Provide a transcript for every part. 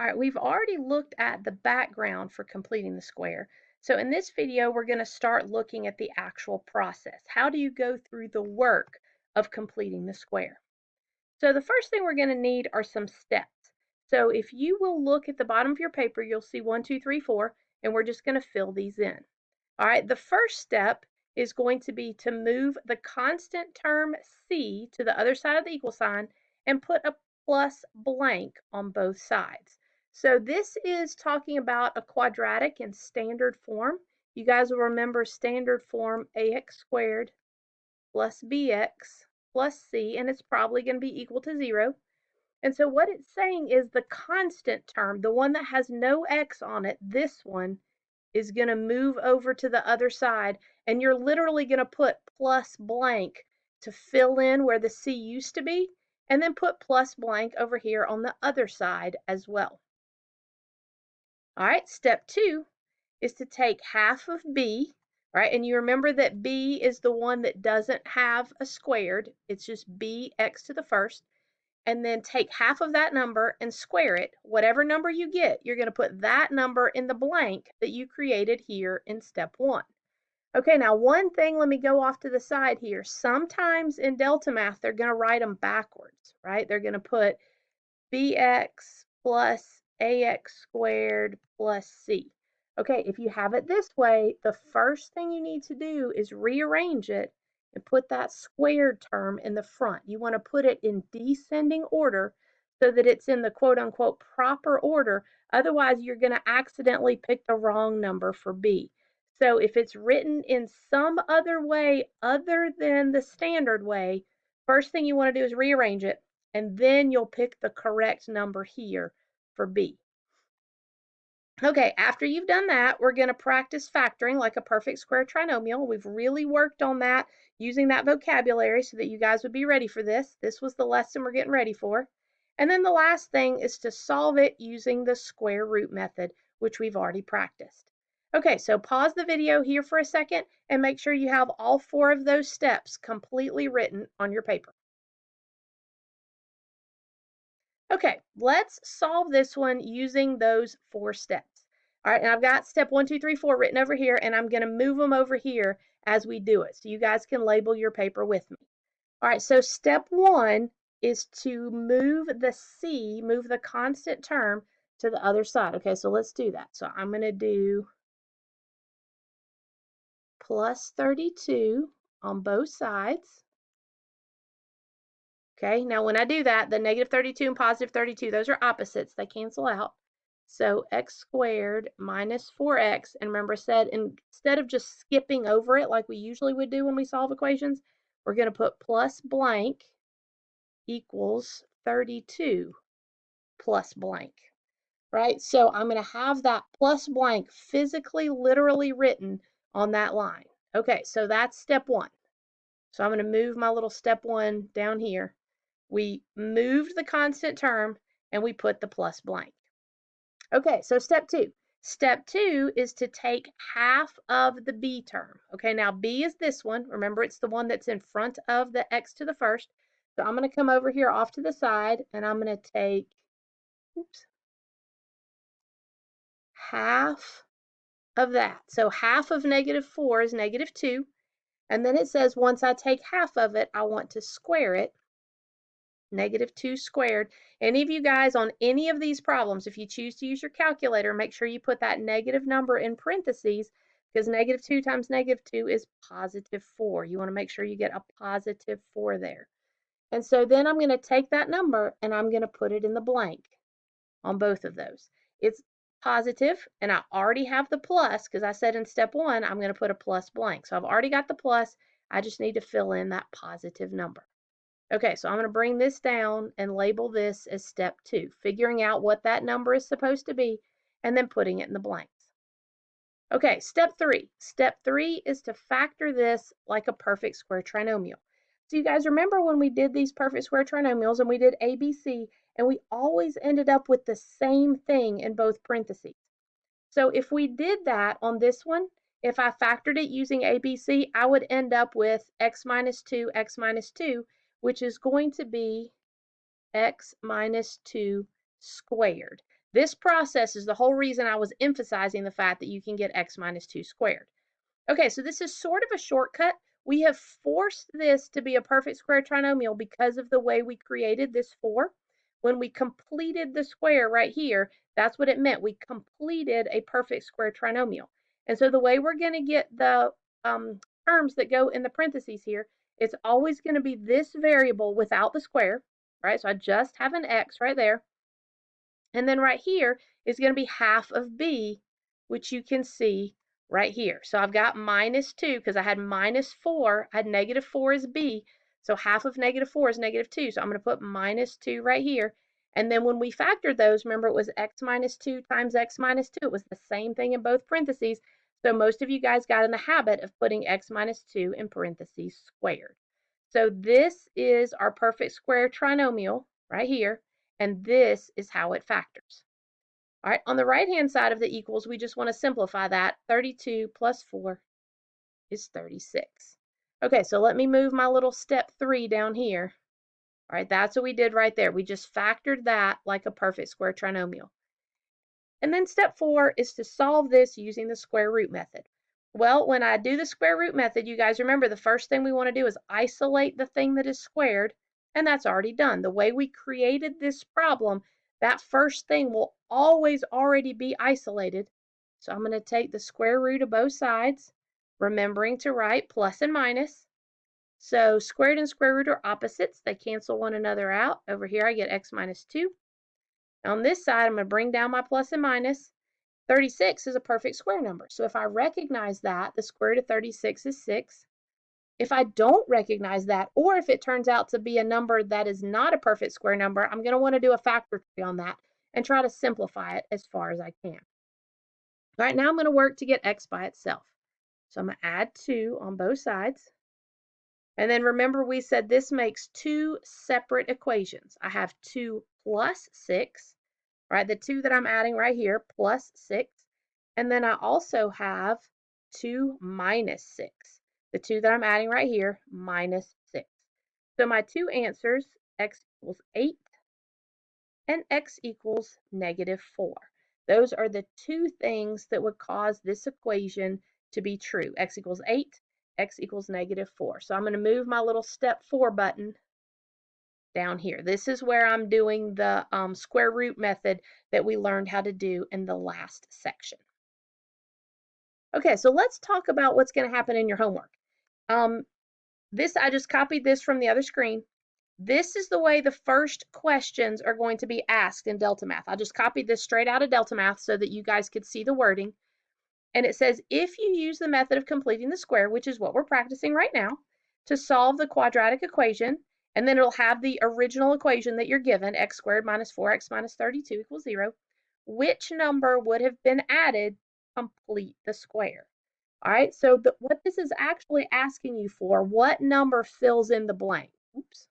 All right, we've already looked at the background for completing the square. So in this video, we're going to start looking at the actual process. How do you go through the work of completing the square? So the first thing we're going to need are some steps. So if you will look at the bottom of your paper, you'll see 1, 2, 3, 4, and we're just going to fill these in. All right, the first step is going to be to move the constant term c to the other side of the equal sign and put a plus blank on both sides. So this is talking about a quadratic in standard form. You guys will remember standard form ax squared plus bx plus c, and it's probably going to be equal to 0. And so what it's saying is the constant term, the one that has no x on it, this one, is going to move over to the other side, and you're literally going to put plus blank to fill in where the c used to be, and then put plus blank over here on the other side as well. All right, step 2 is to take half of b, right? And you remember that b is the one that doesn't have a squared. It's just bx to the first. And then take half of that number and square it. Whatever number you get, you're going to put that number in the blank that you created here in step 1. Okay, now one thing, let me go off to the side here. Sometimes in Delta Math, they're going to write them backwards, right? They're going to put bx plus ax squared plus c. Okay, if you have it this way, the first thing you need to do is rearrange it and put that squared term in the front. You want to put it in descending order so that it's in the quote-unquote proper order. Otherwise, you're going to accidentally pick the wrong number for b. So if it's written in some other way other than the standard way, first thing you want to do is rearrange it, and then you'll pick the correct number here for b. Okay, after you've done that, we're going to practice factoring like a perfect square trinomial. We've really worked on that, using that vocabulary so that you guys would be ready for this. This was the lesson we're getting ready for. And then the last thing is to solve it using the square root method, which we've already practiced. Okay, so pause the video here for a second and make sure you have all 4 of those steps completely written on your paper. Okay, let's solve this one using those 4 steps. All right, and I've got step 1, 2, 3, 4 written over here, and I'm going to move them over here as we do it, so you guys can label your paper with me. All right, so step 1 is to move the c, move the constant term to the other side. Okay, so let's do that. So I'm going to do plus 32 on both sides. Okay, now when I do that, the negative 32 and positive 32, those are opposites. They cancel out. So x squared minus 4x, and remember I said instead of just skipping over it like we usually would do when we solve equations, we're going to put plus blank equals 32 plus blank, right? So I'm going to have that plus blank physically, literally written on that line. Okay, so that's step 1. So I'm going to move my little step 1 down here. We moved the constant term and we put the plus blank. Okay, so step 2. Step 2 is to take half of the b term. Okay, now b is this one. Remember, it's the one that's in front of the x to the first. So I'm going to come over here off to the side, and I'm going to take half of that. So half of negative 4 is negative 2. And then it says once I take half of it, I want to square it. Negative 2 squared. Any of you guys on any of these problems, if you choose to use your calculator, make sure you put that negative number in parentheses, because negative 2 times negative 2 is positive 4. You want to make sure you get a positive 4 there. And so then I'm going to take that number and I'm going to put it in the blank on both of those. It's positive, and I already have the plus because I said in step 1 I'm going to put a plus blank. So I've already got the plus. I just need to fill in that positive number. Okay, so I'm going to bring this down and label this as step 2, figuring out what that number is supposed to be and then putting it in the blanks. Okay, step 3. Step 3 is to factor this like a perfect square trinomial. So you guys remember when we did these perfect square trinomials and we did ABC, and we always ended up with the same thing in both parentheses. So if we did that on this one, if I factored it using ABC, I would end up with x minus 2, which is going to be x minus 2 squared. This process is the whole reason I was emphasizing the fact that you can get x minus 2 squared. Okay, so this is sort of a shortcut. We have forced this to be a perfect square trinomial because of the way we created this 4. When we completed the square right here, that's what it meant. We completed a perfect square trinomial. And so the way we're going to get the terms that go in the parentheses here, it's always going to be this variable without the square, right? So I just have an x right there. And then right here is going to be half of b, which you can see right here. So I've got minus 2 because I had minus 4. I had negative 4 as b. So half of negative 4 is negative 2. So I'm going to put minus 2 right here. And then when we factored those, remember it was x minus 2 times x minus 2. It was the same thing in both parentheses. So most of you guys got in the habit of putting x minus 2 in parentheses squared. So this is our perfect square trinomial right here. And this is how it factors. All right, on the right-hand side of the equals, we just want to simplify that. 32 plus 4 is 36. Okay, so let me move my little step 3 down here. All right, that's what we did right there. We just factored that like a perfect square trinomial. And then step 4 is to solve this using the square root method. Well, when I do the square root method, you guys remember the first thing we want to do is isolate the thing that is squared, and that's already done. The way we created this problem, that first thing will always already be isolated. So I'm going to take the square root of both sides, remembering to write plus and minus. So squared and square root are opposites. They cancel one another out. Over here I get x minus 2. On this side, I'm going to bring down my plus and minus. 36 is a perfect square number. So if I recognize that, the square root of 36 is 6. If I don't recognize that, or if it turns out to be a number that is not a perfect square number, I'm going to want to do a factor tree on that and try to simplify it as far as I can. All right, now I'm going to work to get x by itself. So I'm going to add 2 on both sides. And then remember we said this makes 2 separate equations. I have 2 plus 6. Right, the 2 that I'm adding right here, plus 6. And then I also have 2 minus 6. The 2 that I'm adding right here, minus 6. So my two answers, x equals 8 and x equals negative 4. Those are the two things that would cause this equation to be true. X equals 8, x equals negative 4. So I'm going to move my little step 4 button down here. This is where I'm doing the square root method that we learned how to do in the last section. Okay, so let's talk about what's going to happen in your homework. I just copied this from the other screen. This is the way the first questions are going to be asked in Delta Math. I just copied this straight out of Delta Math so that you guys could see the wording. And it says, if you use the method of completing the square, which is what we're practicing right now, to solve the quadratic equation, and then it'll have the original equation that you're given, x squared minus 4x minus 32 equals 0, which number would have been added to complete the square? All right, so what this is actually asking you for, what number fills in the blank? Oops.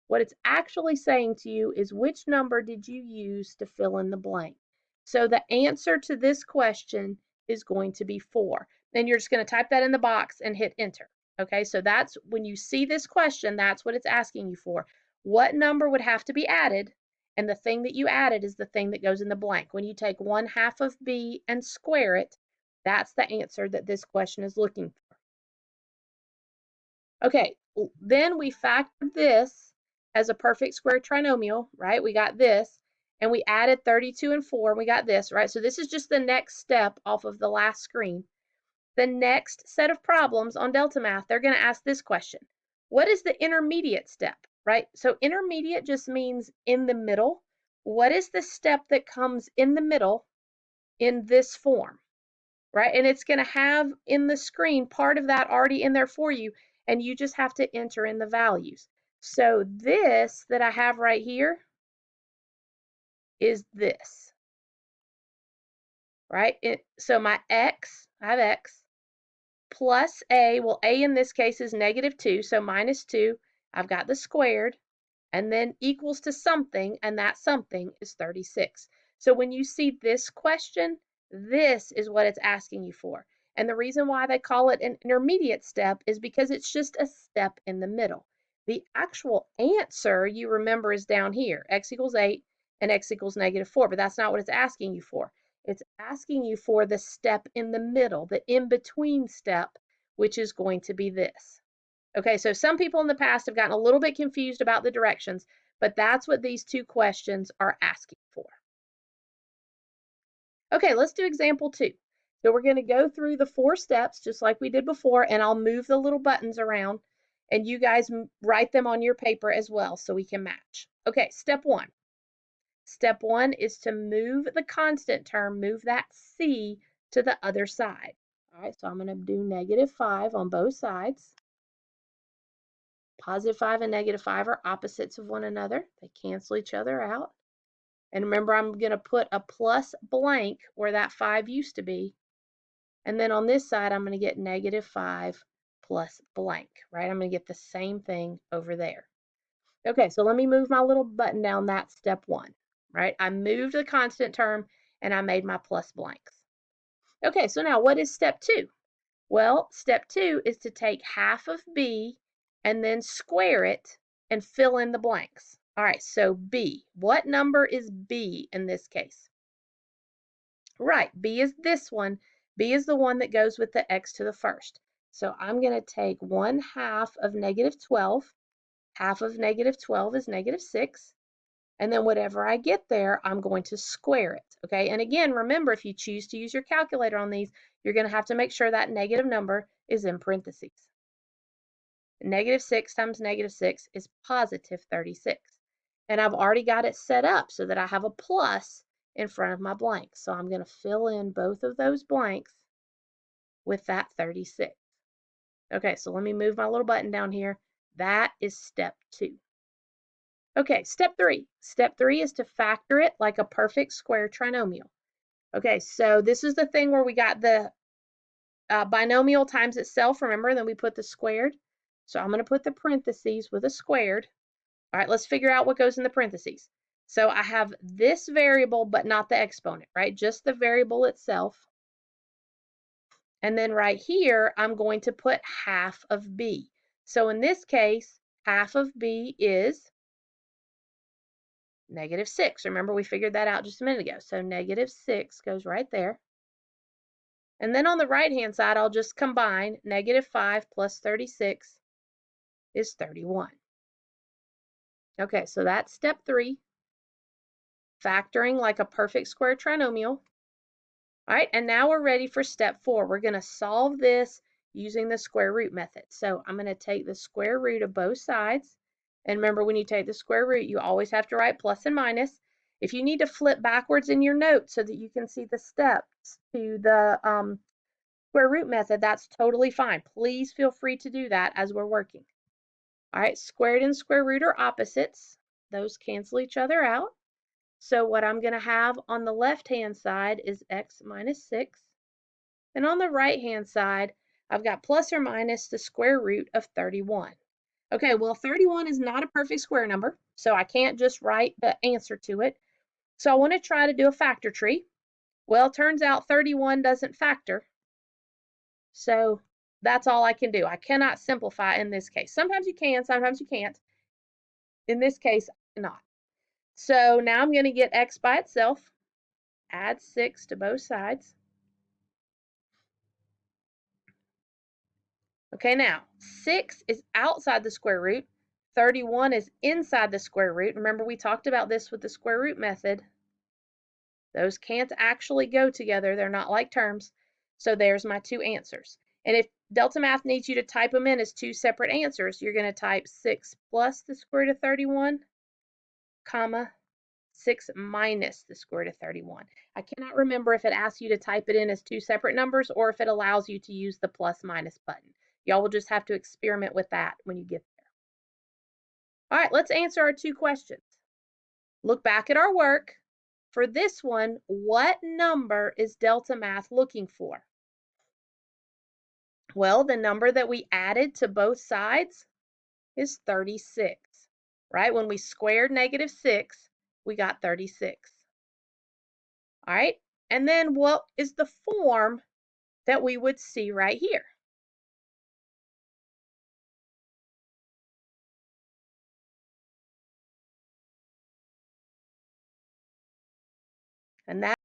What it's actually saying to you is which number did you use to fill in the blank? So the answer to this question is going to be 4. Then you're just going to type that in the box and hit enter. Okay, so that's when you see this question, that's what it's asking you for. What number would have to be added? And the thing that you added is the thing that goes in the blank. When you take 1/2 of b and square it, that's the answer that this question is looking for. Okay, then we factored this as a perfect square trinomial, right? We got this, and we added 32 and 4, and we got this, right? So this is just the next step off of the last screen. The next set of problems on Delta Math, they're going to ask this question. What is the intermediate step, right? So intermediate just means in the middle. What is the step that comes in the middle in this form, right? And it's going to have in the screen part of that already in there for you, and you just have to enter in the values. So this that I have right here is this, right? So my x, I have x, plus a, well, a in this case is negative 2, so minus 2. I've got the squared, and then equals to something, and that something is 36. So when you see this question, this is what it's asking you for. And the reason why they call it an intermediate step is because it's just a step in the middle. The actual answer, you remember, is down here. X equals 8, and x equals -4, but that's not what it's asking you for. It's asking you for the step in the middle, the in-between step, which is going to be this. Okay, so some people in the past have gotten a little bit confused about the directions, but that's what these two questions are asking for. Okay, let's do example 2. So we're going to go through the 4 steps just like we did before, and I'll move the little buttons around, and you guys write them on your paper as well so we can match. Okay, step 1. Step 1 is to move the constant term, move that c to the other side. All right, so I'm going to do -5 on both sides. +5 and -5 are opposites of one another. They cancel each other out. And remember, I'm going to put a plus blank where that 5 used to be. And then on this side, I'm going to get -5 plus blank, right? I'm going to get the same thing over there. Okay, so let me move my little button down. That's step 1, right? I moved the constant term and I made my plus blanks. Okay, so now what is step 2? Well, step 2 is to take half of b and then square it and fill in the blanks. All right, so b. What number is b in this case? Right, b is this one. B is the one that goes with the x to the first. So I'm going to take 1/2 of -12. Half of -12 is -6. And then whatever I get there, I'm going to square it. Okay, and again, remember, if you choose to use your calculator on these, you're going to have to make sure that negative number is in parentheses. -6 times -6 is +36. And I've already got it set up so that I have a plus in front of my blanks. So I'm going to fill in both of those blanks with that 36. Okay, so let me move my little button down here. That is step 2. Okay, step 3. Step 3 is to factor it like a perfect square trinomial. Okay, so this is the thing where we got the binomial times itself, remember, and then we put the squared. So I'm going to put the parentheses with a squared. All right, let's figure out what goes in the parentheses. So I have this variable, but not the exponent, right? Just the variable itself. And then right here, I'm going to put half of b. So in this case, half of b is -6. Remember, we figured that out just a minute ago. So -6 goes right there. And then on the right-hand side, I'll just combine -5 plus 36 is 31. Okay, so that's step 3, factoring like a perfect square trinomial. All right, and now we're ready for step 4. We're going to solve this using the square root method. So I'm going to take the square root of both sides. And remember, when you take the square root, you always have to write plus and minus. If you need to flip backwards in your notes so that you can see the steps to the square root method, that's totally fine. Please feel free to do that as we're working. All right, squared and square root are opposites. Those cancel each other out. So what I'm going to have on the left-hand side is x minus 6. And on the right-hand side, I've got plus or minus the square root of 31. Okay, well, 31 is not a perfect square number, so I can't just write the answer to it. So I want to try to do a factor tree. Well, turns out 31 doesn't factor. So that's all I can do. I cannot simplify in this case. Sometimes you can, sometimes you can't. In this case, I cannot. So now I'm going to get x by itself, add 6 to both sides. Okay, now 6 is outside the square root, 31 is inside the square root. Remember, we talked about this with the square root method. Those can't actually go together. They're not like terms. So there's my 2 answers. And if Delta Math needs you to type them in as 2 separate answers, you're going to type 6 plus the square root of 31, comma, 6 minus the square root of 31. I cannot remember if it asks you to type it in as 2 separate numbers or if it allows you to use the plus minus button. Y'all will just have to experiment with that when you get there. All right, let's answer our 2 questions. Look back at our work. For this one, what number is Delta Math looking for? Well, the number that we added to both sides is 36, right? When we squared -6, we got 36. All right, and then what is the form that we would see right here? And that